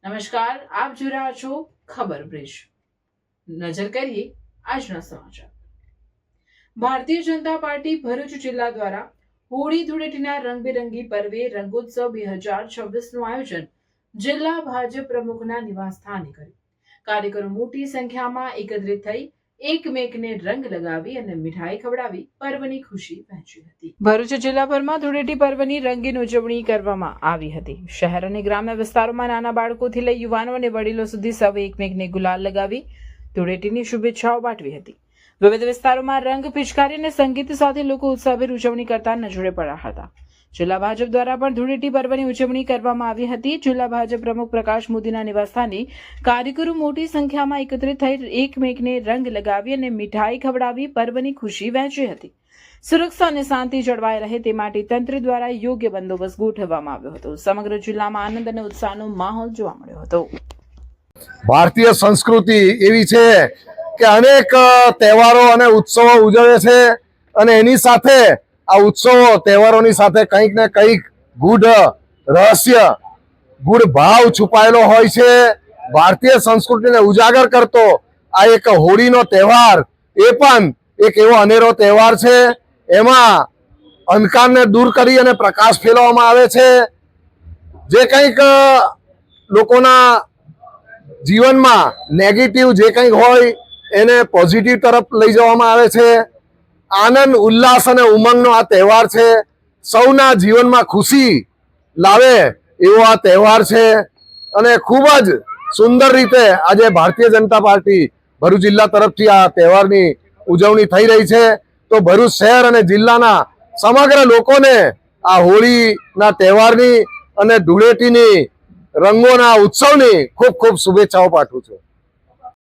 નમસ્કાર, આપ જોઈ રહ્યા છો ખબર બ્રિજ। નજર કરીએ આજના સમાચાર। ભારતીય જનતા પાર્ટી ભરૂચ જિલ્લા દ્વારા હોળી ધૂળેટીના રંગબેરંગી પર્વે રંગોત્સવ 2026નું આયોજન જિલ્લા ભાજપ પ્રમુખના નિવાસસ્થાને કર્યું। કાર્યકરો મોટી સંખ્યામાં એકત્રિત થઈ એકમેકને રંગ લગાવી અને મીઠાઈ ખવડાવી પર્વની ખુશી વહેંચી હતી। ભરૂચ જિલ્લાભરમાં ધૂળેટી પર્વની રંગીન ઉજવણી કરવામાં આવી હતી। શહેર અને ગ્રામ્ય વિસ્તારોમાં નાના બાળકોથી લઈ યુવાનો અને વડીલો સુધી સૌએ એકમેકને ગુલાલ લગાવી ધૂળેટીની શુભેચ્છાઓ પાઠવી હતી। વિવિધ વિસ્તારોમાં રંગ, પિચકારી અને સંગીત સાથે લોકો ઉત્સાહભેર ઉજવણી કરતા નજરે પડ્યા હતા। જિલ્લા ભાજપ દ્વારા પણ ધૂળેટી પર્વની ઉજવણી કરવામાં આવી હતી। જિલ્લા ભાજપ પ્રમુખ પ્રકાશ મોદીના નિવાસસ્થાને કાર્યકરો મોટી સંખ્યામાં એકત્રિત થઈ એકમેકને રંગ લગાવી અને મીઠાઈ ખવડાવી પર્વની ખુશી વહેંચી હતી। સુરક્ષા અને શાંતિ જળવાઈ રહે તે માટે તંત્ર દ્વારા યોગ્ય બંદોબસ્ત ગોઠવવામાં આવ્યો હતો। સમગ્ર જિલ્લામાં આનંદ અને ઉત્સાહનો માહોલ જોવા મળ્યો હતો। ભારતીય સંસ્કૃતિ એવી છે કે અનેક તહેવારો અને ઉત્સવો ઉજવે છે અને એની સાથે આ ઉત્સવો તહેવારોની સાથે કંઈક ને કંઈક ગૂઢ રહસ્ય, ગૂઢ ભાવ છુપાયેલો હોય છે। ભારતીય સંસ્કૃતિને ઉજાગર કરતો આ એક હોળીનો તહેવાર એ પણ એક એવો અનેરો તહેવાર છે। એમાં અંધકારને દૂર કરી અને પ્રકાશ ફેલાવવામાં આવે છે। જે કંઈક લોકોના જીવનમાં નેગેટિવ જે કંઈક હોય એને પોઝિટિવ તરફ લઈ જવામાં આવે છે। આનંદ, ઉલ્લાસ અને ઉમંગનો આ તહેવાર છે। સૌના જીવનમાં ખુશી લાવે એવો આ તહેવાર છે અને ખૂબ જ સુંદર રીતે આજે ભારતીય જનતા પાર્ટી ભરૂચ જિલ્લા તરફથી આ તહેવારની ઉજવણી થઈ રહી છે। તો ભરૂચ શહેર અને જિલ્લાના સમગ્ર લોકોને આ હોળીના તહેવારની અને ધૂળેટીની રંગોના ઉત્સવની ખૂબ ખૂબ શુભેચ્છાઓ પાઠવું છું।